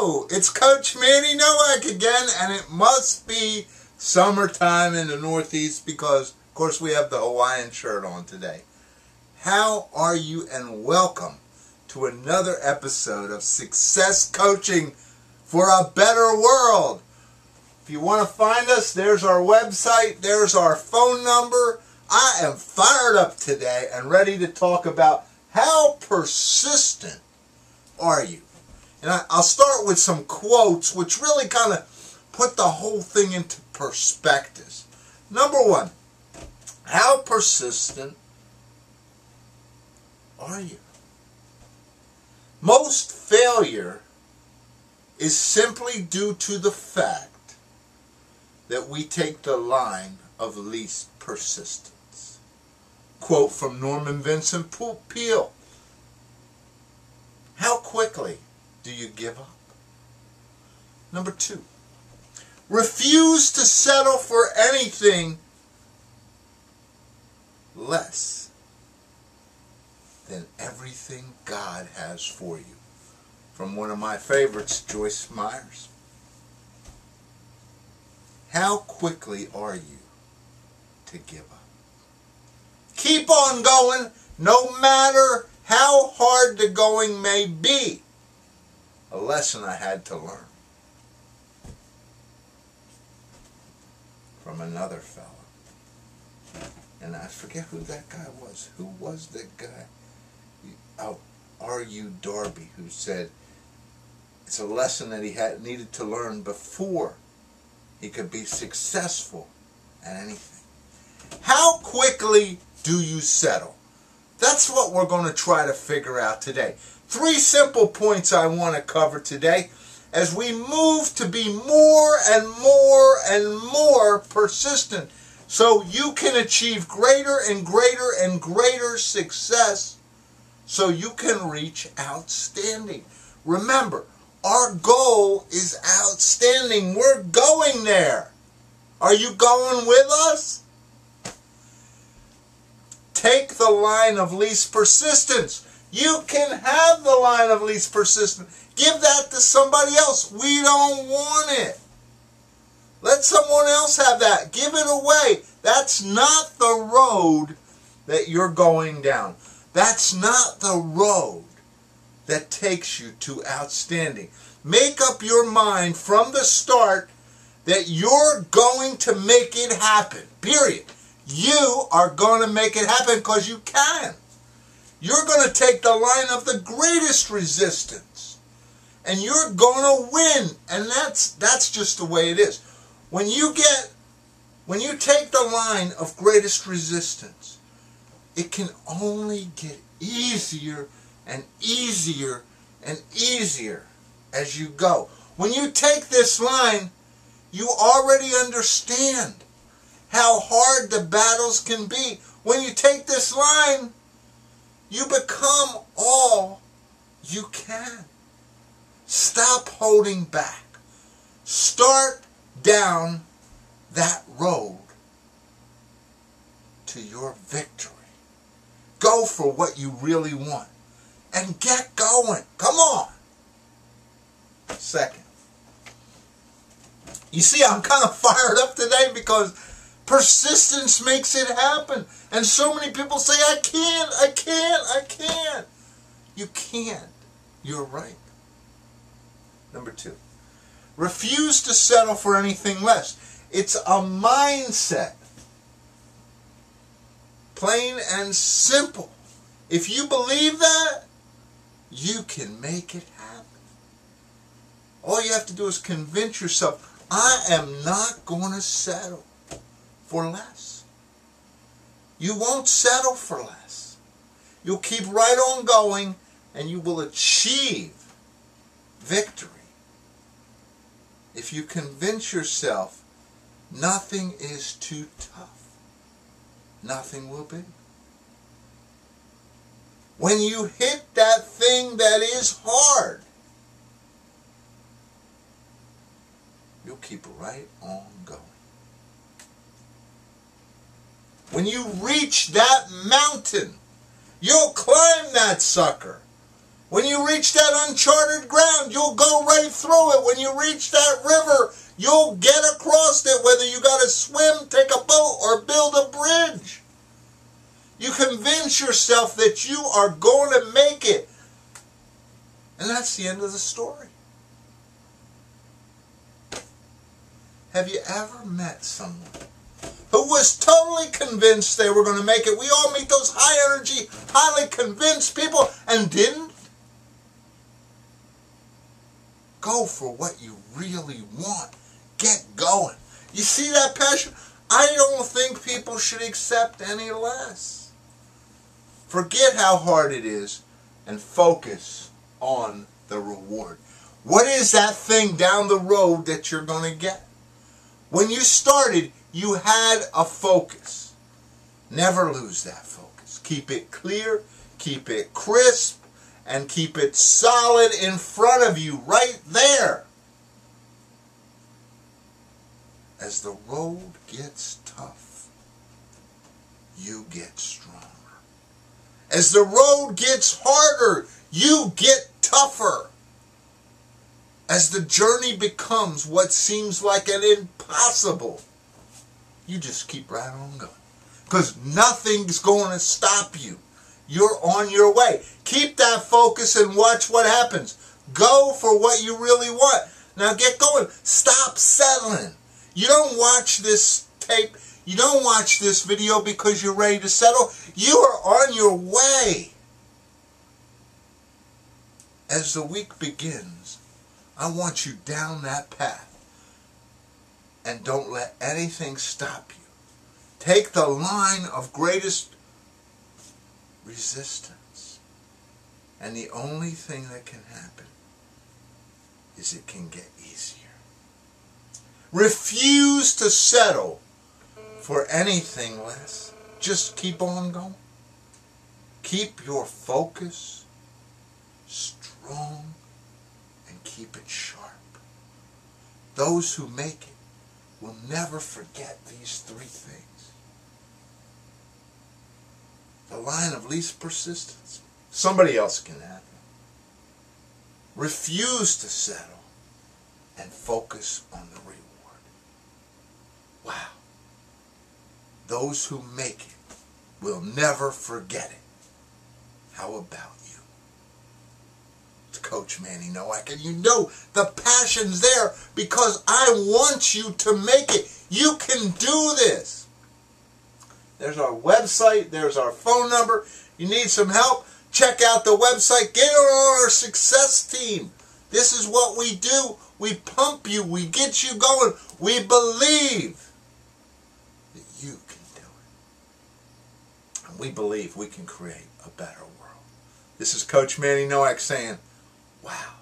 Hello, it's Coach Manny Nowak again, and it must be summertime in the Northeast because, of course, we have the Hawaiian shirt on today. How are you, and welcome to another episode of Success Coaching for a Better World. If you want to find us, there's our website, there's our phone number. I am fired up today and ready to talk about how persistent are you. And I'll start with some quotes which really kind of put the whole thing into perspective. Number one, how persistent are you? Most failure is simply due to the fact that we take the line of least persistence. Quote from Norman Vincent Peale. How quickly do you give up? Number two, refuse to settle for anything less than everything God has for you. From one of my favorites, Joyce Myers. How quickly are you to give up? Keep on going, no matter how hard the going may be. A lesson I had to learn from another fellow. And I forget who that guy was. Who was that guy? R.U. Darby, who said it's a lesson that he needed to learn before he could be successful at anything. How quickly do you settle? That's what we're going to try to figure out today. 3 simple points I want to cover today as we move to be more and more and more persistent so you can achieve greater and greater and greater success so you can reach outstanding. Remember, our goal is outstanding. We're going there. Are you going with us? Take the line of least persistence. You can have the line of least persistence. Give that to somebody else. We don't want it. Let someone else have that. Give it away. That's not the road that you're going down. That's not the road that takes you to outstanding. Make up your mind from the start that you're going to make it happen. Period. You are going to make it happen because you can. You're going to take the line of the greatest resistance. And you're going to win. And that's just the way it is. When you take the line of greatest resistance, it can only get easier and easier and easier as you go. When you take this line, you already understand how hard the battles can be. When you take this line, you become all you can. Stop holding back. Start down that road to your victory. Go for what you really want and get going. Come on. Second, you see, I'm kind of fired up today because persistence makes it happen. And so many people say, I can't. You can't. You're right. Number 2, refuse to settle for anything less. It's a mindset. Plain and simple. If you believe that, you can make it happen. All you have to do is convince yourself, I am not going to settle for less. You won't settle for less. You'll keep right on going and you will achieve victory. If you convince yourself nothing is too tough, nothing will be. When you hit that thing that is hard, you'll keep right on going. When you reach that mountain, you'll climb that sucker. When you reach that uncharted ground, you'll go right way through it. When you reach that river, you'll get across it, whether you got to swim, take a boat, or build a bridge. You convince yourself that you are going to make it. And that's the end of the story. Have you ever met someone who was totally convinced they were going to make it? We all meet those high energy, highly convinced people and didn't. Go for what you really want. Get going. You see that passion? I don't think people should accept any less. Forget how hard it is and focus on the reward. What is that thing down the road that you're going to get? When you started, you had a focus. Never lose that focus. Keep it clear, keep it crisp, and keep it solid in front of you, right there. As the road gets tough, you get stronger. As the road gets harder, you get tougher. As the journey becomes what seems like an impossible, you just keep right on going. Because nothing's going to stop you. You're on your way. Keep that focus and watch what happens. Go for what you really want. Now get going. Stop settling. You don't watch this tape. You don't watch this video because you're ready to settle. You are on your way. As the week begins, I want you down that path. And don't let anything stop you. Take the line of greatest resistance. And the only thing that can happen is it can get easier. Refuse to settle for anything less. Just keep on going. Keep your focus strong and keep it sharp. Those who make it will never forget these three things. The line of least persistence. Somebody else can have it. Refuse to settle and focus on the reward. Wow. Those who make it will never forget it. How about you? It's Coach Manny Nowak, and you know the passion's there because I want you to make it. You can do this. There's our website. There's our phone number. You need some help? Check out the website. Get on our success team. This is what we do. We pump you. We get you going. We believe that you can do it. And we believe we can create a better world. This is Coach Manny Nowak saying, wow.